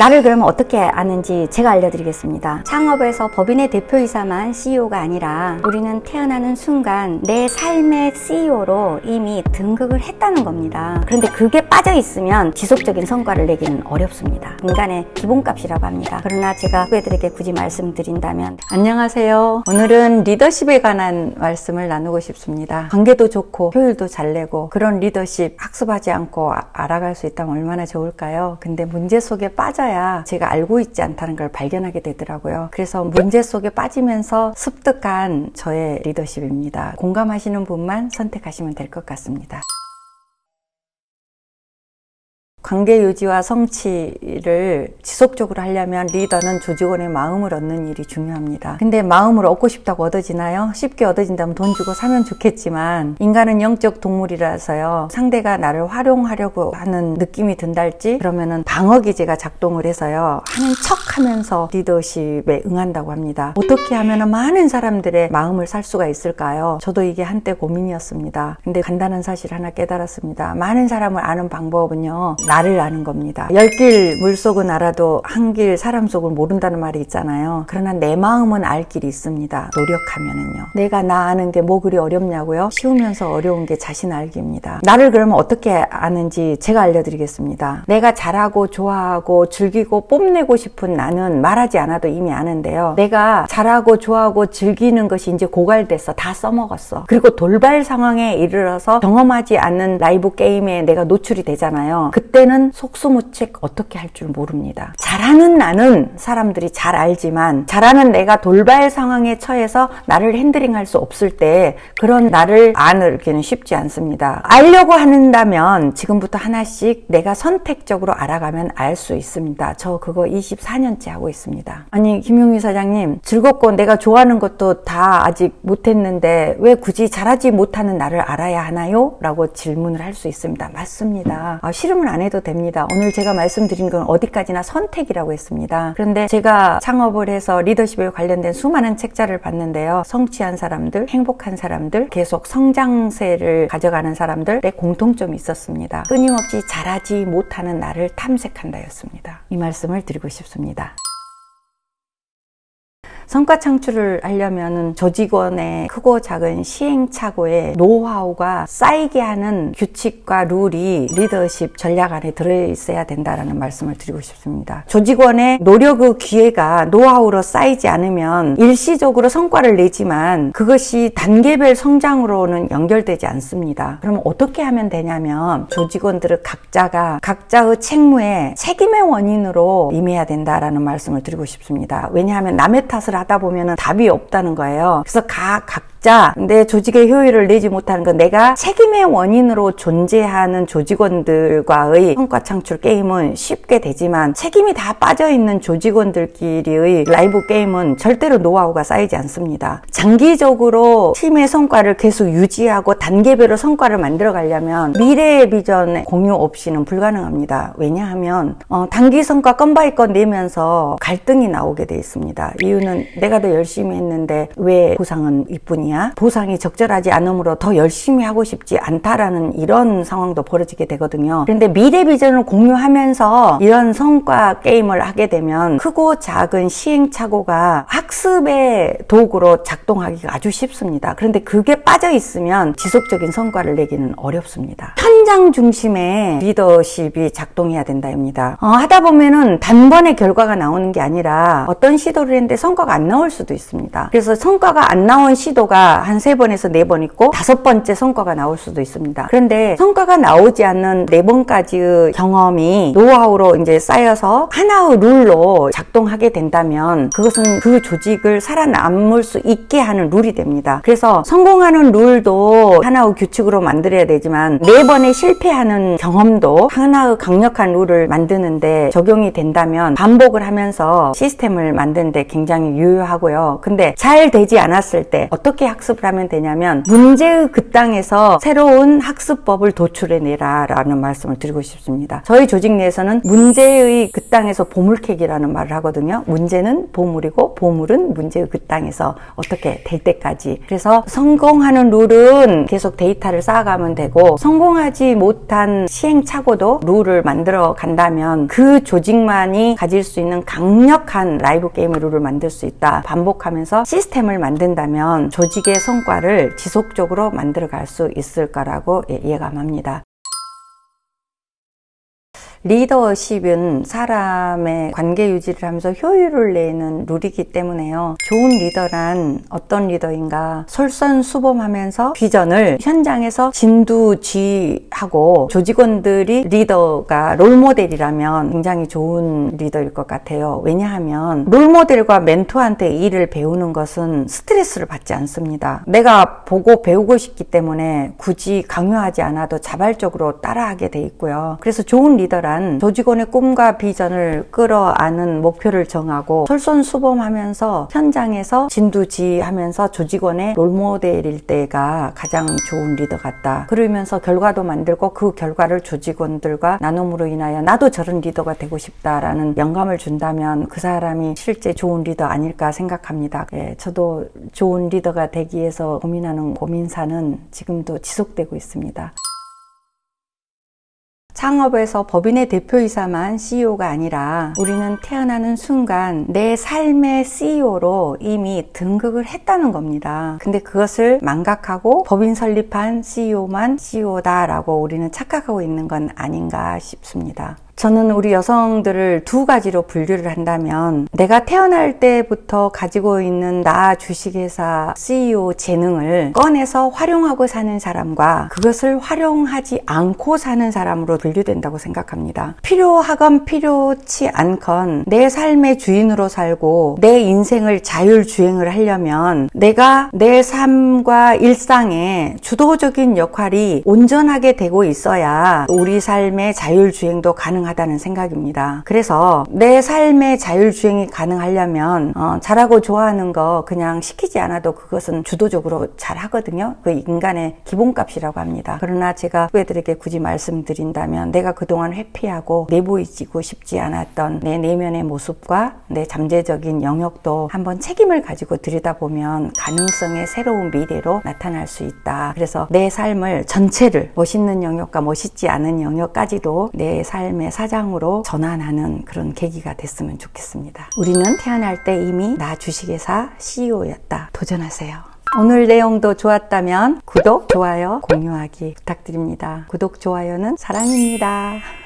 나를 그러면 어떻게 아는지 제가 알려드리겠습니다. 창업에서 법인의 대표이사만 CEO가 아니라 우리는 태어나는 순간 내 삶의 CEO로 이미 등극을 했다는 겁니다. 그런데 그게 빠져 있으면 지속적인 성과를 내기는 어렵습니다. 인간의 기본값이라고 합니다. 그러나 제가 후배들에게 굳이 말씀드린다면, 안녕하세요. 오늘은 리더십에 관한 말씀을 나누고 싶습니다. 관계도 좋고 효율도 잘 내고 그런 리더십 학습하지 않고 알아갈 수 있다면 얼마나 좋을까요? 근데 문제 속에 빠져야 제가 알고 있지 않다는 걸 발견하게 되더라고요. 그래서 문제 속에 빠지면서 습득한 저의 리더십입니다. 공감하시는 분만 선택하시면 될 것 같습니다. 관계 유지와 성취를 지속적으로 하려면 리더는 조직원의 마음을 얻는 일이 중요합니다. 근데 마음을 얻고 싶다고 얻어지나요? 쉽게 얻어진다면 돈 주고 사면 좋겠지만 인간은 영적 동물이라서요. 상대가 나를 활용하려고 하는 느낌이 든달지 그러면은 방어 기제가 작동을 해서요. 하는 척 하면서 리더십에 응한다고 합니다. 어떻게 하면 많은 사람들의 마음을 살 수가 있을까요? 저도 이게 한때 고민이었습니다. 근데 간단한 사실 하나 깨달았습니다. 많은 사람을 아는 방법은요. 나를 아는 겁니다. 10길 물속은 알아도 한 길 사람 속을 모른다는 말이 있잖아요. 그러나 내 마음은 알 길이 있습니다. 노력하면은요. 내가 나 아는 게 뭐 그리 어렵냐고요? 쉬우면서 어려운 게 자신 알기입니다. 나를 그러면 어떻게 아는지 제가 알려드리겠습니다. 내가 잘하고 좋아하고 즐기고 뽐내고 싶은 나는 말하지 않아도 이미 아는데요. 내가 잘하고 좋아하고 즐기는 것이 이제 고갈됐어. 다 써먹었어. 그리고 돌발 상황에 이르러서 경험하지 않는 라이브 게임에 내가 노출이 되잖아요. 그때는 속수무책 어떻게 할 줄 모릅니다. 잘하는 나는 사람들이 잘 알지만 잘하는 내가 돌발 상황에 처해서 나를 핸들링할 수 없을 때 그런 나를 아기는 쉽지 않습니다. 알려고 한다면 지금부터 하나씩 내가 선택적으로 알아가면 알 수 있습니다. 저 그거 24년째 하고 있습니다. 아니 김용희 사장님, 즐겁고 내가 좋아하는 것도 다 아직 못했는데 왜 굳이 잘하지 못하는 나를 알아야 하나요? 라고 질문을 할 수 있습니다. 맞습니다. 싫으면 안 해도 됩니다. 오늘 제가 말씀드린 건 어디까지나 선택이라고 했습니다. 그런데 제가 창업을 해서 리더십에 관련된 수많은 책자를 봤는데요. 성취한 사람들, 행복한 사람들, 계속 성장세를 가져가는 사람들의 공통점이 있었습니다. 끊임없이 잘하지 못하는 나를 탐색한다였습니다. 이 말씀을 드리고 싶습니다. 성과 창출을 하려면 조직원의 크고 작은 시행착오의 노하우가 쌓이게 하는 규칙과 룰이 리더십 전략 안에 들어있어야 된다는 말씀을 드리고 싶습니다. 조직원의 노력의 기회가 노하우로 쌓이지 않으면 일시적으로 성과를 내지만 그것이 단계별 성장으로는 연결되지 않습니다. 그럼 어떻게 하면 되냐면 조직원들은 각자가 각자의 책무에 책임의 원인으로 임해야 된다라는 말씀을 드리고 싶습니다. 왜냐하면 남의 탓을 하다 보면 답이 없다는 거예요. 그래서 각자 내 조직의 효율을 내지 못하는 건 내가 책임의 원인으로 존재하는 조직원들과의 성과 창출 게임은 쉽게 되지만 책임이 다 빠져있는 조직원들끼리의 라이브 게임은 절대로 노하우가 쌓이지 않습니다. 장기적으로 팀의 성과를 계속 유지하고 단계별로 성과를 만들어 가려면 미래의 비전 공유 없이는 불가능합니다. 왜냐하면 단기 성과 건바이건 내면서 갈등이 나오게 돼 있습니다. 이유는 내가 더 열심히 했는데 왜 보상은 이뿐이야? 보상이 적절하지 않으므로 더 열심히 하고 싶지 않다라는 이런 상황도 벌어지게 되거든요. 그런데 미래 비전을 공유하면서 이런 성과 게임을 하게 되면 크고 작은 시행착오가 학습의 도구로 작동하기가 아주 쉽습니다. 그런데 그게 빠져 있으면 지속적인 성과를 내기는 어렵습니다. 현장 중심의 리더십이 작동해야 된다입니다. 하다 보면은 단번에 결과가 나오는 게 아니라 어떤 시도를 했는데 성과가 안 나올 수도 있습니다. 그래서 성과가 안 나온 시도가 한 3번에서 4번 있고 5번째 성과가 나올 수도 있습니다. 그런데 성과가 나오지 않는 4번까지의 경험이 노하우로 이제 쌓여서 하나의 룰로 작동하게 된다면 그것은 그 조직을 살아남을 수 있게 하는 룰이 됩니다. 그래서 성공하는 룰도 하나의 규칙으로 만들어야 되지만 4번의 실패하는 경험도 하나의 강력한 룰을 만드는데 적용이 된다면 반복을 하면서 시스템을 만드는데 굉장히 유효하고요. 근데 잘 되지 않았을 때 어떻게 학습을 하면 되냐면 문제의 그 땅에서 새로운 학습법을 도출해내라 라는 말씀을 드리고 싶습니다. 저희 조직 내에서는 문제의 그 땅에서 보물 캐기라는 말을 하거든요. 문제는 보물이고 보물은 문제의 그 땅에서 어떻게 될 때까지. 그래서 성공하는 룰은 계속 데이터를 쌓아가면 되고, 성공하지 못한 시행착오도 룰을 만들어 간다면 그 조직만이 가질 수 있는 강력한 라이브 게임의 룰을 만들 수 있다. 반복하면서 시스템을 만든다면 조직의 성과를 지속적으로 만들어 갈 수 있을 거라고 예감합니다. 리더십은 사람의 관계 유지를 하면서 효율을 내는 룰이기 때문에요. 좋은 리더란 어떤 리더인가? 솔선수범하면서 비전을 현장에서 진두지휘하고, 조직원들이 리더가 롤모델이라면 굉장히 좋은 리더일 것 같아요. 왜냐하면 롤모델과 멘토한테 일을 배우는 것은 스트레스를 받지 않습니다. 내가 보고 배우고 싶기 때문에 굳이 강요하지 않아도 자발적으로 따라하게 돼 있고요. 그래서 좋은 리더란 조직원의 꿈과 비전을 끌어안은 목표를 정하고 솔선수범하면서 현장에서 진두지휘하면서 조직원의 롤모델일 때가 가장 좋은 리더 같다. 그러면서 결과도 만들고 그 결과를 조직원들과 나눔으로 인하여 나도 저런 리더가 되고 싶다라는 영감을 준다면 그 사람이 실제 좋은 리더 아닐까 생각합니다. 저도 좋은 리더가 되기 위해서 고민하는 고민사는 지금도 지속되고 있습니다. 창업에서 법인의 대표이사만 CEO가 아니라 우리는 태어나는 순간 내 삶의 CEO로 이미 등극을 했다는 겁니다. 근데 그것을 망각하고 법인 설립한 CEO만 CEO다라고 우리는 착각하고 있는 건 아닌가 싶습니다. 저는 우리 여성들을 두 가지로 분류를 한다면, 내가 태어날 때부터 가지고 있는 나 주식회사 CEO 재능을 꺼내서 활용하고 사는 사람과 그것을 활용하지 않고 사는 사람으로 분류된다고 생각합니다. 필요하건 필요치 않건 내 삶의 주인으로 살고 내 인생을 자율주행을 하려면 내가 내 삶과 일상에 주도적인 역할이 온전하게 되고 있어야 우리 삶의 자율주행도 가능하다는 생각입니다. 그래서 내 삶의 자율주행이 가능하려면 잘하고 좋아하는 거 그냥 시키지 않아도 그것은 주도적으로 잘 하거든요. 그 인간의 기본값이라고 합니다. 그러나 제가 후배들에게 굳이 말씀드린다면, 내가 그동안 회피하고 내보이지고 싶지 않았던 내 내면의 모습과 내 잠재적인 영역도 한번 책임을 가지고 들여다보면 가능성의 새로운 미래로 나타날 수 있다. 그래서 내 삶을 전체를, 멋있는 영역과 멋있지 않은 영역까지도 내 삶의 사장으로 전환하는 그런 계기가 됐으면 좋겠습니다. 우리는 태어날 때 이미 나 주식회사 CEO였다. 도전하세요. 오늘 내용도 좋았다면 구독, 좋아요, 공유하기 부탁드립니다. 구독, 좋아요는 사랑입니다.